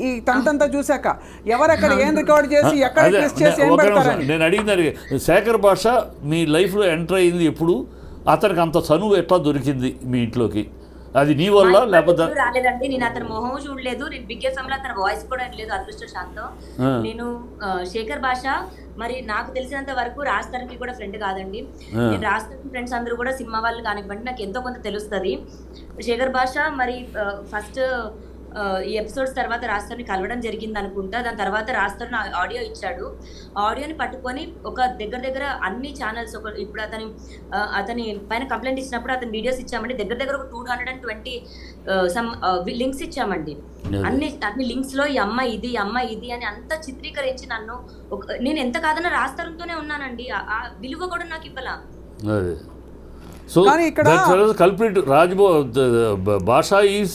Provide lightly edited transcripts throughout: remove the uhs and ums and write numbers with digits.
ఈ తంతంతా చూశాక ఎవరెక్కడ ఏం రికార్డ్ చేసి ఎక్కడ ట్విస్ట్ చేసి ఏం పెడతారని. నేను అడిగింది శేఖర్ భాష మీ లైఫ్లో ఎంటర్ అయింది ఎప్పుడు, అతనికి అంత చనువు ఎట్లా దొరికింది మీ ఇంట్లోకి, అది నీ వల్ల లేకపోతే? రాలేదండి, నేను అతని మొహం చూడలేదు, నేను బిగ్ ఎఫ్ఎం లో అతని వాయిస్ కూడా లేదు అదృష్టశాంతం. నేను శేఖర్ భాష మరి నాకు తెలిసినంత వరకు రాజ్ కూడా ఫ్రెండ్ కాదండి. నేను రాజ్ ఫ్రెండ్స్ అందరూ కూడా సినిమా వాళ్ళు కానివ్వండి నాకు ఎంతో కొంత తెలుస్తుంది. శేఖర్ భాష మరి ఫస్ట్ ఈ ఎపిసోడ్స్ తర్వాత రాజ్ కలవడం జరిగింది అనుకుంటా. దాని తర్వాత రాజ్ ఆడియో ఇచ్చాడు. ఆడియోని పట్టుకొని ఒక దగ్గర అన్ని ఛానల్స్ ఇప్పుడు అతని పైన కంప్లైంట్ ఇచ్చినప్పుడు అతని వీడియోస్ ఇచ్చామండి. దగ్గర ఒక 220 సమ్ లింక్స్ ఇచ్చామండి. అన్ని లింక్స్ లో ఈ అమ్మ ఇది అని అంతా చిత్రీకరించి నేను ఎంత కాదన్నా రాజ్ ఉన్నానండి. ఆ విలువ కూడా నాకు ఇవ్వాల. సో కల్ప్రిట్ భాష ఈజ్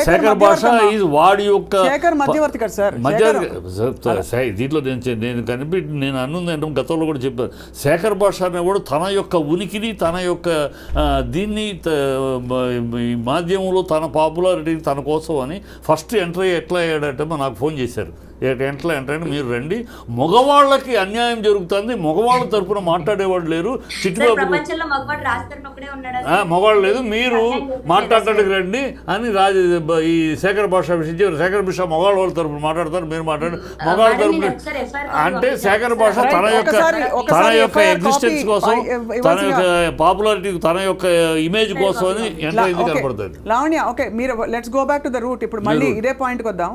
శేఖర్ భాష ఈజ్ వాడి యొక్క దీంట్లో నేను అన్నుంది గతంలో కూడా చెప్పాను. శేఖర్ భాష అనేవాడు తన యొక్క ఉనికిని తన యొక్క దీన్ని మాధ్యమంలో తన పాపులారిటీ తన కోసం అని ఫస్ట్ ఎంటర్ ఎట్లా అయ్యాడంటే నాకు ఫోన్ చేశారు. ఎంటర్ అంటే మీరు రండి, మగవాళ్ళకి అన్యాయం జరుగుతుంది, మగవాళ్ళ తరపున మాట్లాడేవాడు లేరు, మగవాళ్ళు లేదు, మీరు మాట్లాడటానికి రండి అని ఈ శేఖర్ భాష విషయం శేఖర్ భాష మగవాళ్ళ తరపున మాట్లాడతారు, మీరు మాట్లాడండి మగవాళ్ళ తరపున. అంటే శేఖర్ భాష తన యొక్క ఎగ్జిస్టెన్స్ కోసం, తన యొక్క పాపులారిటీ, తన యొక్క ఇమేజ్ కోసం అని ఎంటర్ అయింది కనపడుతుంది. లావణ్య, ఓకే, మీరు let's go back to the route. ఇప్పుడు మళ్ళీ ఇదే పాయింట్కి వద్దాం.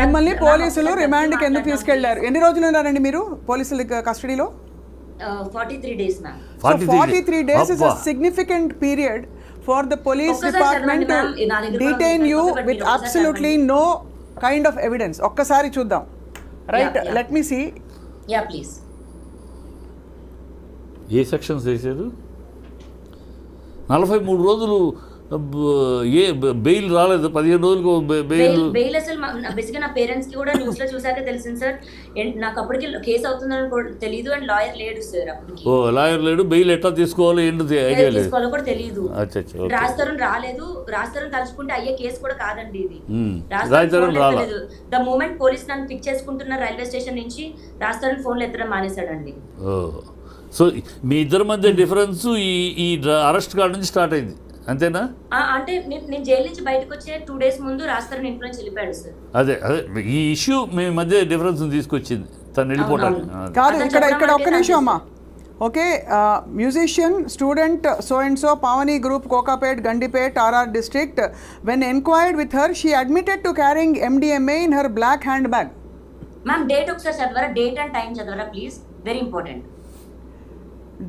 మిమ్మల్ని పోలీసులు రిమాండ్కి ఎందుకు తీసుకెళ్లారు? ఎన్ని రోజులు ఉన్నారండి మీరు పోలీసుల కస్టడీలో? 43 days, ma'am. 43 days is a significant period for the police department to detain you with absolutely no kind of evidence. ఒక్కసారి చూద్దాం, right? Let me see. Yeah please. ఏ సెక్షన్స్ వేసారు? 43 రోజులు బెయిల్ రాలేదు, 15 రోజులకు బెయిల్. అసలు బేసిక్గా నా పేరెంట్స్ కి కూడా న్యూస్ లో చూసాక తెలిసింది సార్. నాకు అప్పటికి కేసు అవుతుందని తెలియదు అండ్ లాయర్ లేడు సార్ అప్పటికి. లాయర్ లేడు, బెయిల్ ఎట్లా తీసుకోవాలి ఏంటి ఐడియా లేదు, తీసుకోవాలో కూడా తెలియదు. రాజ్ తరుణ్ రాలేదు, రాజ్ తరుణ్ తలుచుకుంటే అయ్యే కేసు కూడా కాదండి ఇది. రాజ్ తరుణ్ రాలేదు. ద మూమెంట్ పోలీస్ నన్ను పిక్ చేసుకుంటున్న రైల్వే స్టేషన్ నుంచి రాజ్ తరుణ్ ఫోన్లు ఎత్తడం మానేశాడండి. సో మీ ఇద్దరి మధ్య డిఫరెన్స్ ఈ అరెస్ట్ కార్డు నుంచి స్టార్ట్ అయింది, అంతేనా? అంటే నేను జైలు నుంచి బయటకు వచ్చే 2 days ముందు రాజ్ ఇంట్లో నుంచి వెళ్ళిపోయాడు సార్. అదే ఈ ఇష్యూ మీ మధ్య డిఫరెన్స్ తీసుకొచ్చింది, తను వెళ్ళిపోవడానికి కాదు. ఇక్కడ ఒక్క నిమిషం అమ్మా. Okay, musician student so and so Pavani group Kokapet Gandipet RR district. When enquired with her she admitted to carrying MDMA in her black hand bag. Ma'am date ఒకసారి చదవరా, డేట్ అండ్ టైం చదవరా please, very important.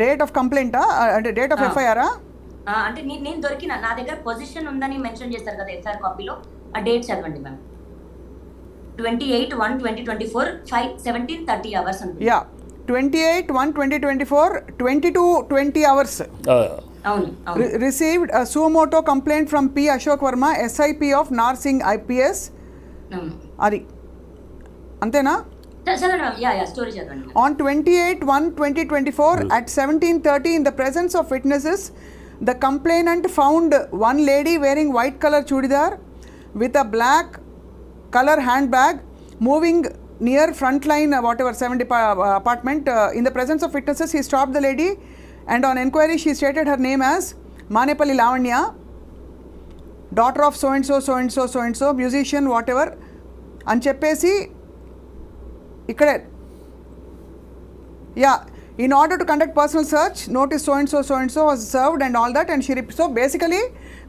Date of కంప్లైంటా అంటే date of FIR? అంటే నేను దొరికిన నా దగ్గర పొజిషన్ ఉందని మెన్షన్ చేస్తారు కదా FIR కాపీలో, ఆ డేట్ చదవండి మ్యామ్. 28/1/2024 17:30 hours అనుకుంటా. Yeah, 28/1/2024 22:20 hours. అవును. Received a suo motu complaint from P. Ashok Verma, SIP of Narsingh IPS. అది అంతేనా? On 28/1/2024 at 17:30 in the presence of witnesses, the complainant found one lady wearing white color chudidar with a black color handbag moving near frontline 70 apartment. In the presence of witnesses, he stopped the lady and on enquiry she stated her name as Manepalli Lavanya, daughter of so and so, musician whatever అని చెప్పేసి ఇక్కడే in order to conduct personal search notice so and so was served and all that and she so basically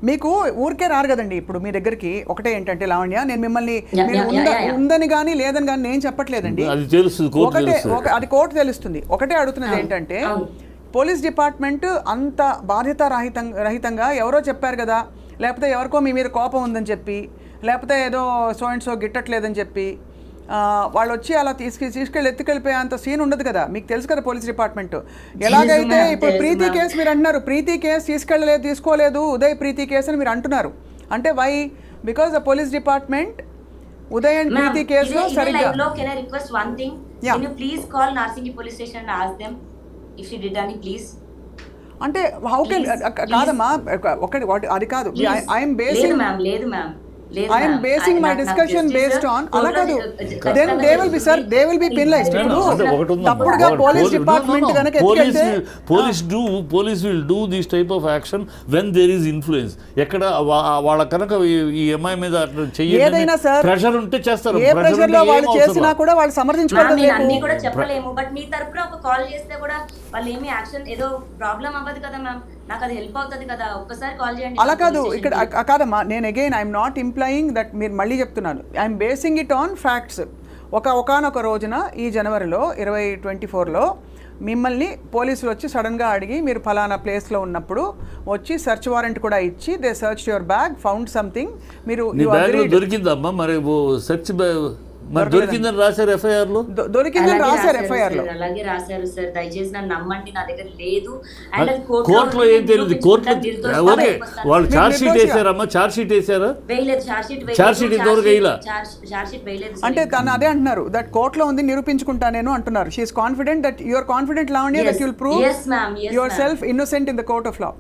మీకు ఊరికే రారు కదండి ఇప్పుడు మీ దగ్గరికి. ఒకటే ఏంటంటే లావణ్య, నేను మిమ్మల్ని ఉందని కానీ లేదని కానీ నేను చెప్పట్లేదండి, ఒకటే అది కోర్టు తెలుస్తుంది. ఒకటే అడుగుతున్నది ఏంటంటే పోలీస్ డిపార్ట్మెంట్ అంత బాధ్యత రహితంగా ఎవరో చెప్పారు కదా, లేకపోతే ఎవరికో మీ మీద కోపం ఉందని చెప్పి, లేకపోతే ఏదో సో అండ్ సో గిట్టట్లేదని చెప్పి వాళ్ళు వచ్చి అలా తీసుకెళ్ళి ఎత్తుకెళ్ళిపోయే అంత సీన్ ఉండదు కదా. మీకు తెలుసు కదా పోలీస్ డిపార్ట్మెంట్ ఎలాగైతే. ఇప్పుడు ప్రీతి కేసు మీరు అంటున్నారు, ప్రీతి కేసు తీసుకోలేదు ఉదయ్ ప్రీతి కేసు అని మీరు అంటున్నారు. అంటే why? Because the police department Uday and Preethi కేసులో సరిగ్గా. Can I request one thing? Can you please call Narsinghi police station and ask them if she did any, please? అంటే హౌ కెన్ కాదమ్మా, ఒకటి అది కాదు. I'm basing. లేదు ma'am I am basing my discussion based on అలా కాదు. Then they will be sir, they will be penalized. తప్పుడుగా police department కనుక ఎత్తుకెళ్తే police will do this type of action when there is influence. ఎక్కడ వాళ్ళ కనుక ఈ అమ్మాయి మీద ఏదైనా సార్ ప్రెషర్ ఉంటే చేస్తారు. ఏ ప్రెషర్ లో వాళ్ళు చేసినా కూడా వాళ్ళు సమర్థించుకోవడం అన్ని కూడా చెప్పలేము. బట్ మీ తరపున ఒక కాల్ చేస్తే కూడా వాళ్ళు ఏమి యాక్షన్ ఏదో ప్రాబ్లం అవ్వదు కదా మ్యామ్, నాకు అది హెల్ప్ అవుతుంది కదా, ఒక్కసారి కాల్ చేయండి. అలా కాదు, ఇక్కడ కాదమ్మా, నేను again I'm not employing that, మీరు మళ్ళీ చెప్తున్నాను, I'm basing it on facts. ఒకానొక రోజున ఈ జనవరిలో 2024లో మిమ్మల్ని పోలీసులు వచ్చి సడన్గా అడిగి మీరు ఫలానా ప్లేస్లో ఉన్నప్పుడు వచ్చి సెర్చ్ వారెంట్ కూడా ఇచ్చి they search your bag, found something. మీరు దొరికిందమ్మా మరి సెర్చ్ మరి దొరికిందని రాశారు ఎఫ్ఐఆర్ లో, దొరికిందని రాశారు ఎఫ్ఐఆర్ లో, అలాగే రాశారు సార్. దయచేసి నన్ను నమ్మండి, నా దగ్గర లేదు. కోర్టులో ఏం తెలియదు. కోర్టులో ఓకే వాళ్ళు ఛార్జ్ షీట్ వేసారమ్మా, ఛార్జ్ షీట్ వేసారా? వేయలేదు. ఛార్జ్ షీట్ ఇంతవరకు వేయలా. ఛార్జ్ షీట్ వేయలేదు. అంటే తను అదే అంటున్నారు, దట్ కోర్టులో ఉంది నిరూపించుకుంటా నేను అంటున్నారు. She is confident that you are confident Lavanya that you will prove yourself innocent in the court of law.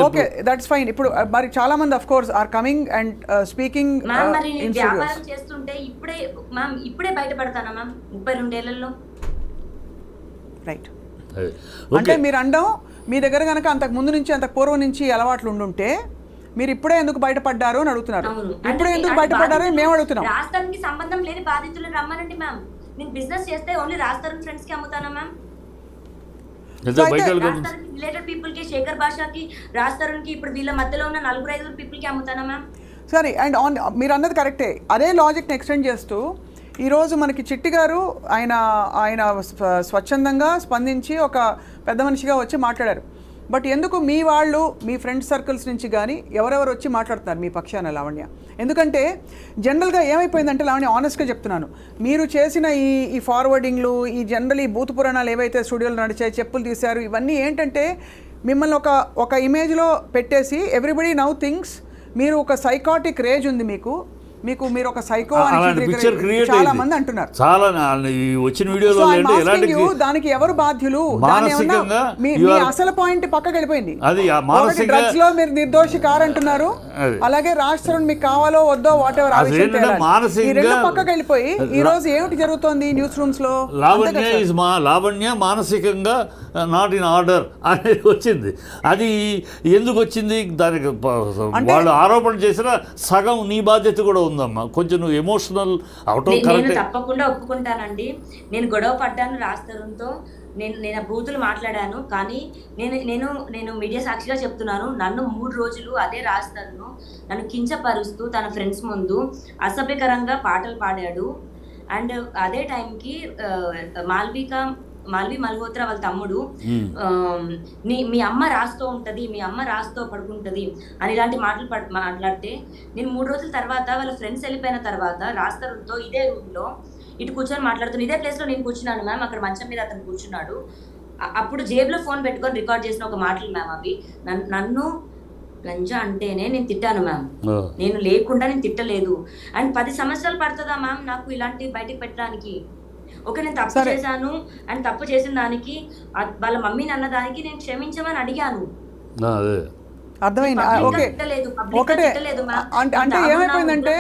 Okay that's fine. ఇప్పుడు మరి చాలా మంది of course are coming and speaking in చేస్తుంటే ఇప్పుడే బయటపడతానా మ్యామ్ 32 ఏళ్లలో? రైట్. అంటే మీరు అండం మీ దగ్గర కనుక అంతకు ముందు నుంచి అంతకు పూర్వం నుంచి అలవాట్లు ఉండుంటే మీరు ఇప్పుడే ఎందుకు బయటపడ్డారు అని అడుగుతున్నారు. ఇప్పుడే ఎందుకు బయటపడ్డారు అని మేము అడుగుతున్నాం. రాష్ట్రానికి సంబంధం లేని బాధితులను రమ్మనండి మ్యామ్. నేను బిజినెస్ చేస్తే ఓన్లీ రాష్ట్రం ఫ్రెండ్స్ కి అమ్ముతానా మ్యామ్? రిలేటెడ్ పీపుల్ కి, శేఖర్ భాషకి, రాష్ట్రానికి, ఇప్పుడు వీళ్ళ మధ్యలో ఉన్న 4-5 పీపుల్ కి అమ్ముతానా మ్యామ్? సరే, అండ్ ఆన్ మీరు అన్నది కరెక్టే. అదే లాజిక్ని ఎక్స్టెండ్ చేస్తూ ఈరోజు మనకి చిట్టి గారు ఆయన స్వచ్ఛందంగా స్పందించి ఒక పెద్ద మనిషిగా వచ్చి మాట్లాడారు. బట్ ఎందుకు మీ వాళ్ళు మీ ఫ్రెండ్ సర్కిల్స్ నుంచి కానీ ఎవరెవరు వచ్చి మాట్లాడుతున్నారు మీ పక్షాన లావణ్య? ఎందుకంటే జనరల్గా ఏమైపోయిందంటే లావణ్య, ఆనెస్ట్గా చెప్తున్నాను, మీరు చేసిన ఈ ఫార్వర్డింగ్లు, ఈ జనరల్ ఈ భూత పురాణాలు ఏవైతే స్టూడియోలో నడిచాయి, చెప్పులు తీశారు, ఇవన్నీ ఏంటంటే మిమ్మల్ని ఒక ఇమేజ్లో పెట్టేసి ఎవ్రీబడి నౌ థింగ్స్ మీరు ఒక సైకాటిక్ రేజ్ ఉంది మీరు ఒక సైకో అని చాలా మంది అంటున్నారు. చాలా వచ్చిన వీడియోలో దానికి ఎవరు బాధ్యులు? మీ అసలు పాయింట్ పక్కకి వెళ్ళిపోయింది. డ్రగ్స్ లో మీరు నిర్దోషి కారంటున్నారు, అలాగే రాష్ట్రం మీకు కావాలో వద్దో వాట్ ఎవర్ పక్కకి వెళ్ళిపోయి ఈ రోజు ఏమిటి జరుగుతోంది న్యూస్ రూమ్స్ లో? లావణ్య మానసికంగా నాట్ ఇన్ ఆర్డర్ అనేది వచ్చింది. అది ఎందుకు వచ్చింది? దానికి వాళ్ళు ఆరోపణ చేసిన సగం నీ బాధ్యత కూడా ఉందమ్మా. కొంచెం నువ్వు ఎమోషనల్ అవటం కరెక్ట్. తప్పకుండా ఒప్పుకుంటానండి. నేను గొడవ పడ్డాను రాస్తరంతో, నేను బూతులు మాట్లాడాను. కానీ నేను మీడియా సాక్షిగా చెప్తున్నాను, నన్ను 3 రోజులు అదే రాస్తాను నన్ను కించపరుస్తూ తన ఫ్రెండ్స్ ముందు అసభ్యకరంగా పాటలు పాడాడు. అండ్ అదే టైంకి మాల్వి మల్హోత్రా వాళ్ళ తమ్ముడు మీ అమ్మ రాస్తూ ఉంటది, మీ అమ్మ రాస్తూ పడుకుంటది అని ఇలాంటి మాటలు మాట్లాడితే, నేను 3 రోజుల తర్వాత వాళ్ళ ఫ్రెండ్స్ వెళ్ళిపోయిన తర్వాత రాస్తారుతో ఇదే రూమ్ లో ఇటు కూర్చొని మాట్లాడుతున్నాను. ఇదే ప్లేస్ లో నేను కూర్చున్నాను మ్యామ్, అక్కడ మంచం మీద అతను కూర్చున్నాడు. అప్పుడు జేబులో ఫోన్ పెట్టుకొని రికార్డ్ చేసిన ఒక మాటలు మ్యామ్ అవి. నన్ను లంజా అంటేనే నేను తిట్టాను మ్యామ్, నేను లేకుండా నేను తిట్టలేదు. అండ్ 10 సంవత్సరాలు పడుతుందా మ్యామ్ నాకు ఇలాంటి బయటకు పెట్టడానికి? ఓకే, నేను తప్పు చేశాను అండ్ తప్పు చేసిన దానికి వాళ్ళ మమ్మీని అన్న దానికి నేను క్షమించమని అడిగాను. అర్థమైంది. ఓకే, ఒకటే అంటే ఏమైపోయిందంటే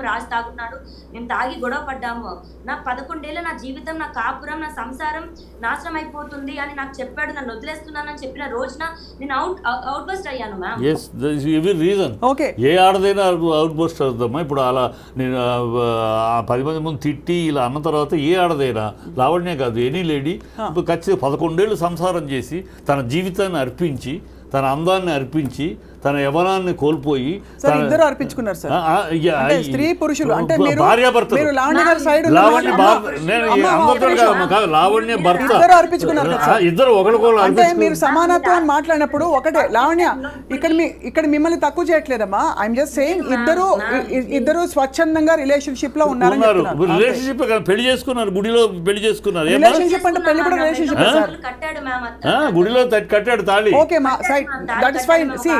రాజు తాగుతున్నాడు, మేము తాగి గొడవ పడ్డాము, నా 11 ఏళ్ళ నా జీవితం, నా కాపురం, నా సంసారం నాశనం అయిపోతుంది అని నాకు చెప్పాడు. నన్ను వదిలేస్తున్నానని చెప్పిన రోజున నేను అవుట్ బస్ట్ అయ్యాను మ్యామ్. ఏ ఆడదైనా అవుట్ బస్ట్ అవుతామా? ఇప్పుడు అలా నేను 10 మంది ముందు తిట్టి ఇలా అన్న తర్వాత ఏ ఆడదైనా, లావణ్య కాదు ఎనీ లేడీ, ఖచ్చితంగా 11 ఏళ్ళు సంసారం చేసి తన జీవితాన్ని అర్పించి, తన అందాన్ని అర్పించి, తన యవనాన్ని కోల్పోయి ఇద్దరు అర్పించుకున్నారు సార్. స్త్రీ పురుషులు అంటే భార్యాభర్త, లావణ్య భర్త ఇద్దరు ఒకరికొకరు అంటే మీరు సమానత్వం అని మాట్లాడినప్పుడు ఒకటే లావణ్య, ఇక్కడ మిమ్మల్ని తక్కువ చేయట్లేదమ్మా. ఐఎమ్ జస్ట్ సేయింగ్ ఇద్దరు స్వచ్ఛందంగా రిలేషన్షిప్ లో ఉన్నారు. రిలేషన్షిప్ పెళ్లి చేసుకున్నారు, గుడిలో పెళ్లి చేసుకున్నారు. రిలేషన్షిప్ అంటే పెళ్లి కూడా రిలేషన్షిప్ గుడిలో కట్టాడు తాళి. ఓకే మా సైడ్ దట్ ఇస్ ఫైన్. సి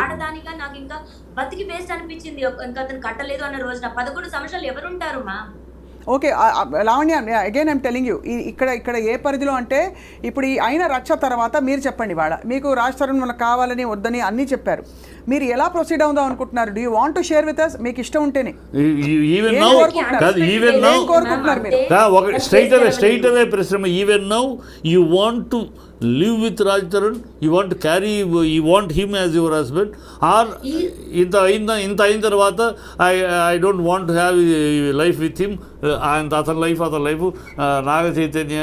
నాకు ఇంకా బతికి వేస్ట్ అనిపించింది ఇంకా అతను కట్టలేదు అన్న రోజున. 11 సంవత్సరాలు ఎవరుంటారు మా? Okay Lavanya again I'm telling you ఇక్కడ ఏ పరిధిలో అంటే ఇప్పుడు ఈ అయిన రచ్చ తర్వాత మీరు చెప్పండి వాళ్ళ మీకు రాజ్ తరుణ్ మనకు కావాలని వద్దని అన్నీ చెప్పారు, మీరు ఎలా ప్రొసీడ్ అవుదాం అనుకుంటున్నారు? Do you want to share with us? మీకు ఇష్టం ఉంటేనే కోరుకుంటున్నారు మీరు? స్ట్రైట్ అవే ప్రశ్న, even now you want to live with Raj Tarun, you want to carry, you want him as your husband, or ఇంత అయిన తర్వాత I don't want to have life with him, and అతని life Naga Chaitanya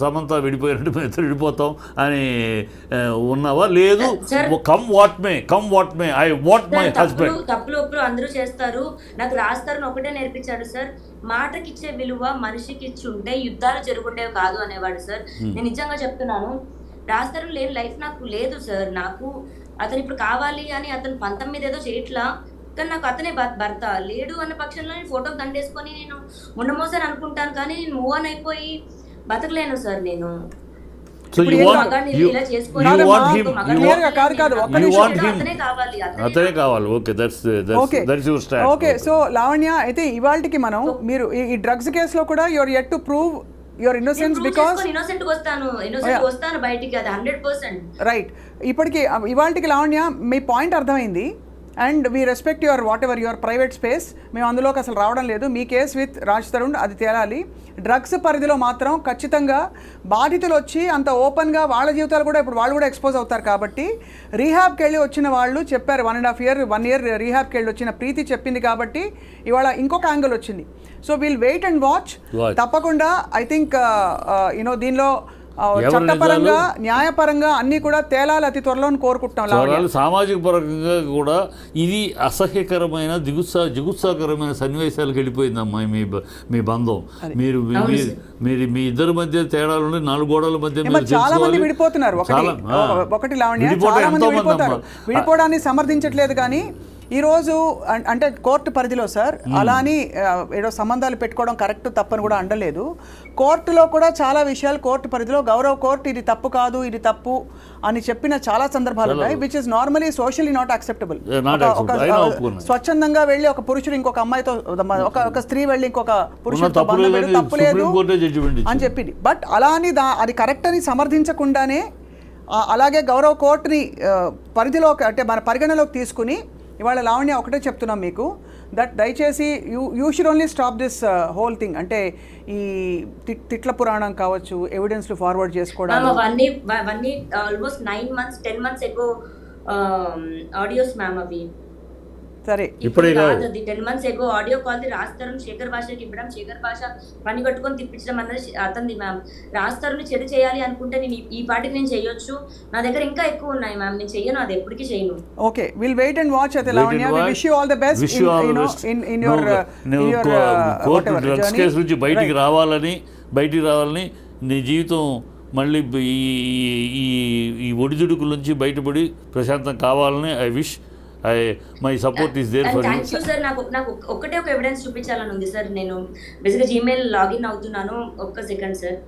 Samantha విడిపోయినట్టు మేము ఇద్దరు విడిపోతాం అని ఉన్నావా? లేదు, come what may I want my husband. తప్పులు ఒప్పులు అందరూ చేస్తారు. నాకు రాజ్ తరుణ్ ఒకటే నేర్పించాడు సార్, మాటకిచ్చే విలువ మనిషికి ఇచ్చి ఉంటే యుద్ధాలు జరుగుండేవి కాదు అనేవాడు సార్. నేను నిజంగా చెప్తున్నాను, రాజ్ తరుణ్ లేని లైఫ్ నాకు లేదు సార్. నాకు అతను ఇప్పుడు కావాలి అని అతను 19 ఏదో చేయట్లా, కానీ నాకు అతనే భర్త. లేడు అన్న పక్షంలో నేను ఫోటోకి దండేసుకొని నేను ఉండమోసారి అనుకుంటాను, కానీ నేను మూవ్ ఆన్ అయిపోయి బతకలేను సార్ నేను. So you want అతనే కావాలి. That's your stand. Okay, so Lavanya, అయితే ఇవాల్టికి మనం మీరు ఈ డ్రగ్స్ కేసులో కూడా your yet to prove your innocence, because innocent వస్తాను బయటికి, అది 100%. రైట్. ఇప్పటికి ఇవాల్టికి లావణ్య మీ పాయింట్ అర్థమైంది, and we respect your what ever your private space. మేము అందులోకి అసలు రావడం లేదు. మీ కేస్ విత్ రాజ్ తరుణ్ అది తేలాలి. డ్రగ్స్ పరిధిలో మాత్రం ఖచ్చితంగా బాధితులు వచ్చి అంత ఓపెన్గా వాళ్ళ జీవితాలు కూడా ఇప్పుడు వాళ్ళు కూడా ఎక్స్పోజ్ అవుతారు. కాబట్టి రీహాబ్కి వెళ్ళి వచ్చిన వాళ్ళు చెప్పారు, 1.5 year రీహాబ్కి వెళ్ళి వచ్చిన ప్రీతి చెప్పింది కాబట్టి ఇవాళ ఇంకొక యాంగిల్ వచ్చింది. So we'll wait and watch. తప్పకుండా ఐ థింక్ దీనిలో చట్టపరంగా న్యాయపరంగా అన్ని కూడా తేలాలి అతి త్వరలో కోరుకుంటున్నాం. సామాజిక పరంగా కూడా ఇది అసహ్యకరమైన జిగుత్సాకరమైన సన్నివేశాలకు వెళ్ళిపోయిందమ్మా మీ బంధం. మీరు మీ ఇద్దరి మధ్య తేడాలు 4 గోడల మధ్య చాలా మంది విడిపోతున్నారు. ఒకటి లావణ్య, చాలా మంది విడిపోతారు. విడిపోవడాన్ని సమర్థించట్లేదు, కానీ ఈరోజు అంటే కోర్టు పరిధిలో సార్ అలా అని ఏదో సంబంధాలు పెట్టుకోవడం కరెక్ట్ తప్పని కూడా అండలేదు. కోర్టులో కూడా చాలా విషయాలు కోర్టు పరిధిలో గౌరవ కోర్టు ఇది తప్పు కాదు, ఇది తప్పు అని చెప్పిన చాలా సందర్భాలు ఉన్నాయి, which is normally socially not acceptable. స్వచ్ఛందంగా వెళ్ళి ఒక పురుషుడు ఇంకొక అమ్మాయితో, ఒక స్త్రీ వెళ్ళి ఇంకొక పురుషుడితో బంధం పెట్టి తప్పు లేదు అని చెప్పింది. బట్ అలా అని అది కరెక్ట్ అని సమర్థించకుండానే అలాగే గౌరవ కోర్టుని పరిధిలోకి అంటే మన పరిగణలోకి తీసుకుని ఇవాళ లావణ్య ఒకటే చెప్తున్నాం మీకు, దట్ దయచేసి you should only stop this whole thing. అంటే ఈ తిట్ల పురాణం కావచ్చు, ఎవిడెన్స్లు ఫార్వర్డ్ చేసుకోవడం, అవన్నీ ఆల్మోస్ట్ 9 months 10 months ఎగో ఆడియోస్ మ్యామ్. అవి సరే ఇప్పుడే కాదు, 10 months ఎగో ఆడియో కాల్ రాజ్ తరుణ్ శేఖర్ భాషకి ఇవ్వడం, శేఖర్ భాష పని కట్టుకొని తిప్పించడం అన్నది అతనిది మ్యామ్. రాజ్ తరుణ్ చెడు చేయాలి అనుకుంటే నేను ఈ పాటికి నేను చేయొచ్చు, నా దగ్గర ఇంకా ఎక్కువ ఉన్నాయి మ్యామ్, నేను చెయ్యను, అది ఎప్పటికీ చేయను. Okay, will wait and watch. అయితే Lavanya, we wish you all the best in your court drugs case నుంచి బయటికి రావాలని నీ జీవితం మళ్ళీ ఈ ఒడిదుడుకుల నుంచి బయటపడి ప్రశాంతం కావాలని I wish. My support is there for you sir. నాకు ఒకటే ఒక ఎవిడెన్స్ చూపించాలని ఉంది సార్. నేను బేసిక్గా జీమెయిల్ లాగిన్ అవుతున్నాను. ఒక్క సెకండ్ సార్,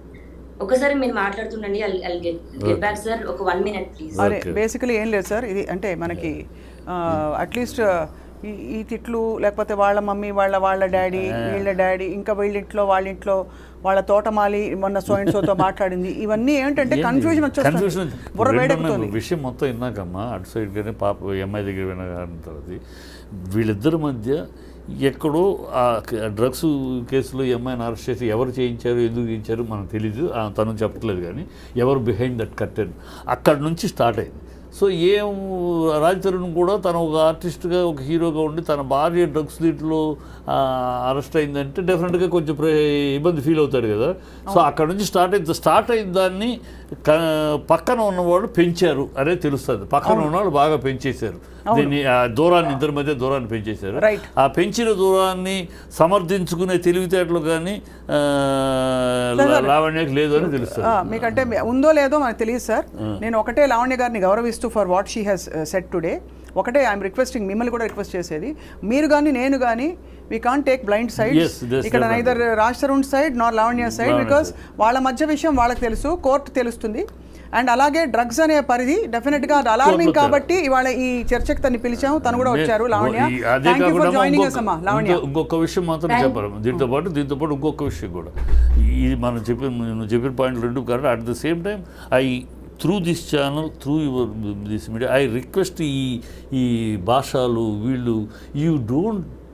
ఒకసారి మీరు మాట్లాడుతుండండి. I'll get back sir. ఒక 1 minute ప్లీజ్. అరే బేసికలీ ఏం లేదు సార్, ఇది అంటే మనకి అట్లీస్ట్ ఈ తిట్లు లేకపోతే వాళ్ళ మమ్మీ వాళ్ళ డాడీ వీళ్ళ డాడీ ఇంకా వీళ్ళింట్లో వాళ్ళ తోటమాలి మొన్న సోతో మాట్లాడింది, ఇవన్నీ ఏంటంటే కన్ఫ్యూజన్ వచ్చేస్తుంది, బుర్ర వేడెక్కుతుంది. విషయం మొత్తం విన్నాకమ్మా అటు సైడ్ కానీ పాప అమ్మాయి దగ్గర విన తర్వాత వీళ్ళిద్దరి మధ్య ఎక్కడో ఆ డ్రగ్స్ కేసులో అమ్మాయిని అరెస్ట్ చేసి ఎవరు చేయించారు, ఎందుకు చేయించారు మనకు తెలీదు, తను చెప్పట్లేదు, కానీ ఎవరు బిహైండ్ దట్ కర్టెన్ అక్కడి నుంచి స్టార్ట్ అయింది. సో రాజ్ తరుణ్ కూడా తను ఒక ఆర్టిస్ట్గా ఒక హీరోగా ఉండి తన భార్య డ్రగ్స్ దీంట్లో అరెస్ట్ అయిందంటే డెఫినెట్గా కొంచెం ఇబ్బంది ఫీల్ అవుతాడు కదా. సో అక్కడ నుంచి స్టార్ట్ అయిన దాన్ని పక్కన ఉన్నవాళ్ళు పెంచారు అనే తెలుస్తుంది. పక్కన ఉన్నవాళ్ళు బాగా పెంచేశారు దీన్ని, దూరాన్ని ఇద్దరి మధ్య దూరాన్ని పెంచేశారు. ఆ పెంచిన దూరాన్ని సమర్థించుకునే తెలివితేటలు కానీ లావణ్యకి లేదు అని తెలుస్తుంది. మీకంటే ఉందో లేదో మనకు తెలియదు సార్. నేను ఒకటే లావణ్య గారిని గౌరవిస్తూ for what she has said today ఒకటే ఐఎమ్ రిక్వెస్టింగ్, మిమ్మల్ని కూడా రిక్వెస్ట్ చేసేది, మీరు కానీ నేను కానీ we can't take blind sides. ఇక్కడ neither Raj Tarun side Nar Lavanya side, because వాళ్ళ మధ్య విషయం వాళ్ళకి తెలుసు, కోర్టు తెలుస్తుంది. అండ్ అలాగే డ్రగ్స్ అనే పరిధి డెఫినెట్గా అది అలార్మింగ్ కాబట్టి ఇవాళ ఈ చర్చకి తను పిలిచాము, తను కూడా వచ్చారు. లావణ్య, అదే థ్యాంక్ యూ ఫర్ కాకుండా జాయినింగ్ us అమ్మా. లావణ్య, ఇంకొక విషయం మాత్రం చెప్పాలి దీంతో పాటు ఇంకొక విషయం కూడా, ఇది మనం నువ్వు చెప్పిన పాయింట్ రెండు correct. At the same time through this channel, through your this media, I request ఈ భాషలు వీళ్ళు,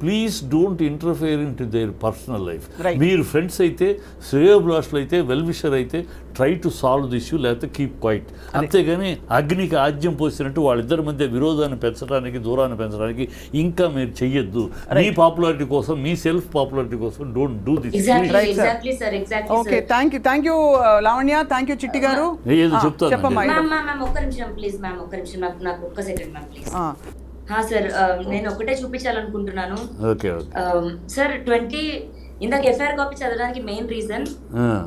please don't interfere in to their personal life. మీరు ఫ్రెండ్స్ అయితే, శ్రేయోభిలాషులు అయితే, వెల్ విషర్ అయితే try to solve the issue, లేకపోతే కీప్ క్వైట్. అంతేగాని అగ్నికి ఆజ్యం పోసినట్టు వాళ్ళిద్దరి మధ్య విరోధాన్ని పెంచడానికి, దూరాన్ని పెంచడానికి ఇంకా మీరు చెయ్యొద్దు. మీ పాపులారిటీ కోసం, మీ సెల్ఫ్ పాపులారిటీ కోసం don't do this. Okay, thank you Lavanya, thank you చిట్టి గారు. ఏదో చెప్తాను. చెప్పమ్మా. ఒక్క నిమిషం ప్లీజ్ మ్యామ్, ఒక్క నిమిషం, నాకు ఒక్క సెకండ్ మ్యామ్ ప్లీజ్. సార్ నేను ఒకటే చూపించాలనుకుంటున్నాను సార్. 20 ఇందాక ఎఫ్ఐఆర్ కాపీ చదవడానికి మెయిన్ రీజన్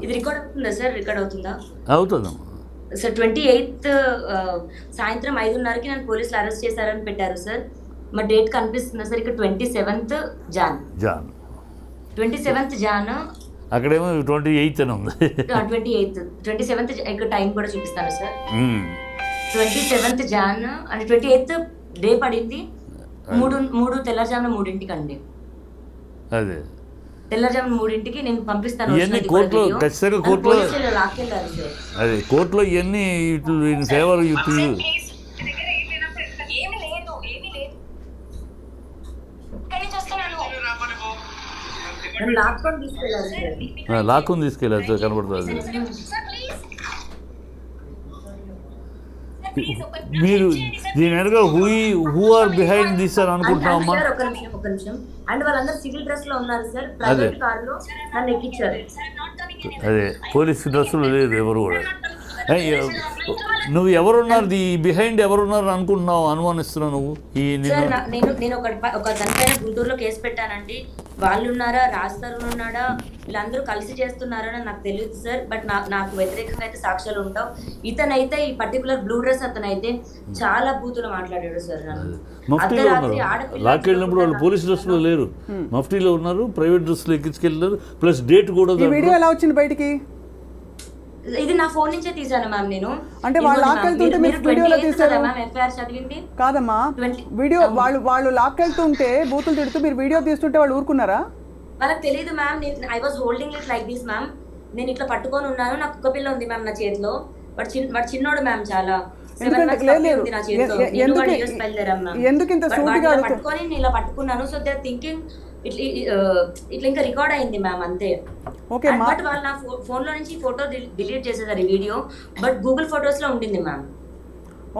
ఇది రికార్డ్ అవుతుందా సార్? రికార్డ్ అవుతుందా? అవుతుంది సార్. 28th సాయంత్రం 5:30కి నన్ను పోలీసులు అరెస్ట్ చేశారని పెట్టారు సార్. మా డేట్ కనిపిస్తుందా సార్? ఇక్కడ 27th జాన్. 27th John. అక్కడేమో 28 అని ఉంది. 27th ఇక్కడ టైం కూడా చూపిస్తాను సార్. 27th జాన్ అంటే 28th డే పడింది. 3 తెల్లజామున 3ంటికి అండి. అదే తెల్లజామున 3ంటికి నేను పంపిస్తాను. ఇవన్నీ కోర్టులో ఖచ్చితంగా కోర్టులో లాక్కెళ్ళారు సార్. అదే కోర్టులో ఇవన్నీ ఫేవర్ లాక్కుని తీసుకెళ్ళారు కనబడుతుంది. మీరు దీని వెనక హూ ఆర్ బిహైండ్ దిస్ అని అనుకుంటున్నామా? ఒక నిమిషం. అండ్ వాళ్ళందరూ సివిల్ డ్రెస్ లో ఉన్నారు సార్. ప్రైవేట్ కార్ లో నన్ను ఎక్కించారు. అదే పోలీస్ డ్రెస్సులు లేదు ఎవరు కూడా. నువ్వు ఎవరున్నారు, బిహైండ్ ఎవరున్నారు అనుకుంటున్నావు, అనుమానిస్తున్నావు నువ్వు? నేను ఒక దానిపైన గుంటూరులో కేసు పెట్టానండి. వాళ్ళు ఉన్నారా, రాస్తారు ఉన్నాడా, వీళ్ళందరూ కలిసి చేస్తున్నారా నాకు తెలియదు సార్. బట్ నాకు వ్యతిరేకంగా అయితే సాక్ష్యాలు ఉంటావు. ఇతనైతే ఈ పర్టికులర్ బ్లూ డ్రెస్ అతనైతే చాలా బూతులు మాట్లాడాడు సార్. లాక్కెళ్ళినప్పుడు వాళ్ళు పోలీస్ డ్రెస్ లో లేరు, మఫ్టీలో ఉన్నారు, ప్రైవేట్ డ్రెస్ లో ఎక్కించుకెళ్ళారు. ప్లస్ డేట్ కూడా. వీడియో ఎలా వచ్చింది బయటికి? ఇది నా ఫోన్ నుంచే తీసాను మ్యామ్ నేను. అంటే వాళ్ళు లాక్కెళ్తుంటే మీరు వీడియోలో తీసారా మ్యామ్? ఎఫ్ఐఆర్ చదివింది కాదమ్మా. వీడియో వాళ్ళు లాక్కెళ్తుంటే బూతులు తిడుతూ మీరు వీడియో తీస్తుంటే వాళ్ళు ఊరుకున్నారా? వాళ్ళకి తెలియదు ma'am. I was holding it like this ma'am. నేను ఇట్లా పట్టుకొని ఉన్నాను. నాకు కుక్క పిల్ల ఉంది మ్యామ్ నా చేతిలో. వాడు చిన్నోడు మ్యామ్, చాలా. ఎందుకు ఇంత సూటిగా పట్టుకొని నేను ఇలా పట్టుకున్నాను. సో దే ఆర్ థింకింగ్ ఇట్లా ఇంకా రికార్డ్ అయింది మ్యామ్, అంతే. బట్ వాళ్ళు నా ఫోన్ లో నుంచి ఫోటో డిలీట్ చేసేసారు ఈ వీడియో. బట్ గూగుల్ ఫొటోస్ లో ఉంటుంది మ్యామ్.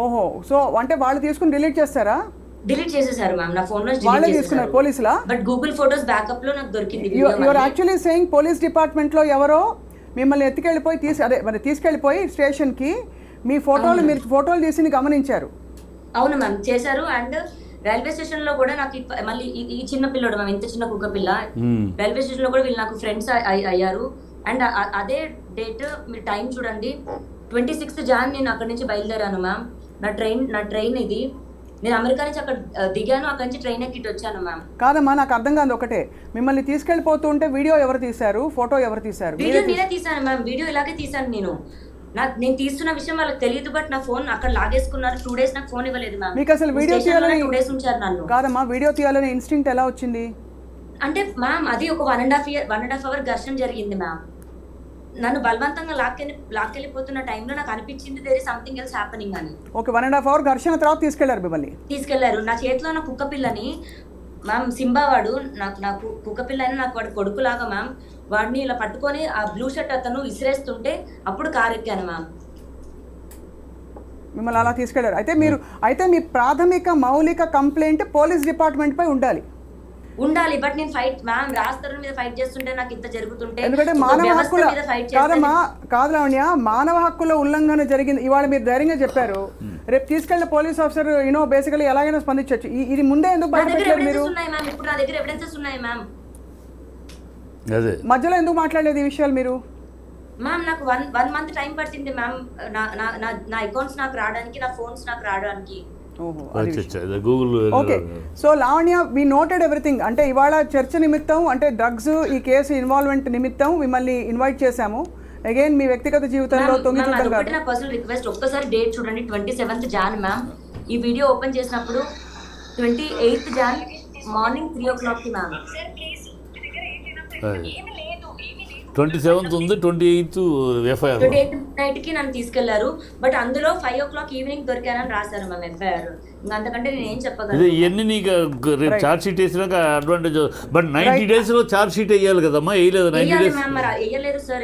ఓహో, సో అంటే వాళ్ళు తీసుకుని డిలీట్ చేస్తారా? డిలీట్ చేసేసారు మ్యామ్ నా ఫోన్ లో. వాళ్ళే తీసుకున్నారు పోలీసులా? బట్ గూగుల్ ఫొటోస్ బ్యాకప్ లో నాకు దొరికింది. You are actually saying police department లో ఎవరో మిమ్మల్ని ఎత్తుకెళ్ళిపోయి తీసుకెళ్ళిపోయి స్టేషన్ కి మీరు ఫోటోలు తీసి గమనించారు. అవును మ్యామ్, చేశారు. అండ్ రైల్వే స్టేషన్ లో కూడా నాకు మళ్ళీ ఈ చిన్న పిల్లడు మ్యామ్, ఇంత చిన్న కుక్క పిల్ల, రైల్వే స్టేషన్ లో కూడా వీళ్ళు నాకు ఫ్రెండ్స్ అయ్యారు. అండ్ అదే డేట్ మీరు టైం చూడండి, 26th జాన్ నేను అక్కడి నుంచి బయలుదేరాను మ్యామ్. నా ట్రైన్ ఇది. నేను అమెరికా నుంచి అక్కడ దిగాను, అక్కడి నుంచి ట్రైన్ ఎక్కిట్ వచ్చాను మ్యామ్. కాదమ్మా, నాకు అర్థం కాదు ఒకటే, మిమ్మల్ని తీసుకెళ్ళిపోతుంటే వీడియో ఎవరు తీశారు, ఫోటో ఎవరు తీశారు? వీడియో నేనే తీసాను మ్యామ్. వీడియో ఇలాగే తీసాను నేను తీస్తున్న విషయం వాళ్ళకి తెలియదు. బట్ నా ఫోన్ అక్కడ లాగేసుకున్నారు. 2 days నాకు ఫోన్ ఇవ్వలేదు మ్యామ్. మీకు అసలు వీడియో తీయాలని 2 days ఉంచారు నన్ను. కాదమ్మా, వీడియో తీయాలని ఇన్స్టింక్ట్ ఎలా వచ్చింది? అంటే మ్యామ్ అది ఒక 1.5 hour ఘర్షణ జరిగింది మ్యామ్. నన్ను బలవంతంగా లాక్కెళ్ళిపోతున్న టైంలో నాకు అనిపించింది there is something else happening అని. ఓకే, 1.5 hour ఘర్షణ తర్వాత తీసుకెళ్లారు. నా చేతిలో ఉన్న కుక్క పిల్లని మ్యామ్, సింబా వాడు నాకు కుక్క పిల్ల అని నాకు వాడు కొడుకులాగా మ్యామ్. వాడిని ఇలా పట్టుకొని ఆ బ్లూ షర్ట్ అతను విసిరేస్తుంటే అప్పుడు కారు ఎక్కాను మ్యామ్. మిమ్మల్ని అలా తీసుకెళ్లారు. అయితే మీ ప్రాథమిక మౌలిక కంప్లైంట్ పోలీస్ డిపార్ట్మెంట్ పై ఉండాలి. బట్ నేను ఫైట్ మ్యామ్, రాస్తారు మీద ఫైట్ చేస్తుంటే నాకు ఇంత జరుగుతుంటే. ఎందుకంటే మానవ హక్కుల కాదు లావణ్య, మానవ హక్కుల ఉల్లంఘన జరిగింది. ఇవాళ మీరు ధైర్యంగా చెప్పారు, రేపు తీసుకెళ్లిన పోలీస్ ఆఫీసర్ బేసికలీ ఎలాగైనా స్పందించవచ్చు. ఇది ముందే ఎందుకు బయటపెట్టారు మీరు? ఇప్పుడు నా దగ్గర ఎవిడెన్సెస్ ఉన్నాయి మ్యామ్. మధ్యలో ఎందుకు మాట్లాడలేదు ఈ విషయాలు మీరు? మ్యామ్ నాకు 1 month టైం పట్టింది మ్యామ్. నా అకౌంట్స్ నాకు రావడానికి, నా ఫోన్స్ నాకు రావడానికి. ఓకే, సో లావణ్య, వి నోటెడ్ ఎవ్రీథింగ్. అంటే ఇవాళ చర్చ నిమిత్తం, అంటే డ్రగ్స్ ఈ కేసు ఇన్వాల్వ్మెంట్ నిమిత్తం మిమ్మల్ని ఇన్వైట్ చేశాము. అగైన్ మీ వ్యక్తిగత జీవితంలో తొంగి చూడడం కాదు. నా పర్సనల్ రిక్వెస్ట్, ఒక్కసారి డేట్ చూడండి. 27th Jan ma'am. ఈ వీడియో ఓపెన్ చేసినప్పుడు 28th Jan మార్నింగ్ 3 o'clock కి మ్యామ్. 27th ఉంది, 28th ఎఫ్ఐఆర్. 28th నైట్ కి నన్ను తీసుకెళ్లారు. బట్ అందులో 5 o'clock ఈవినింగ్ దొరికానని రాశారు మ్యామ్ ఎఫ్ఐఆర్. ఇంకా అంతకంటే నేను ఏం చెప్పగలను. ఇవన్నీ నీకు రేపు ఛార్జ్ షీట్ వేసినాక అడ్వాంటేజ్. బట్ 90 days లో ఛార్జ్ షీట్ వేయాలి కదమ్మా, వేయలేదు 90 days. మ్యామ్ మరి వేయలేదు సార్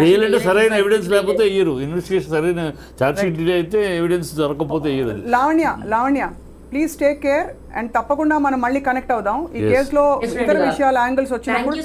వేయాలంటే సరైన ఎవిడెన్స్ లేకపోతే వేయరు. ఇన్వెస్టిగేషన్ సరైన ఛార్జ్ షీట్ డిలే అయితే ఎవిడెన్స్ దొరకకపోతే వేయరు. Lavanya please take care and తప్పకుండా మనం మళ్ళీ కనెక్ట్ అవుదాం. ఈ కేసులో ఇతర విషయాల యాంగిల్స్ వచ్చినప్పుడు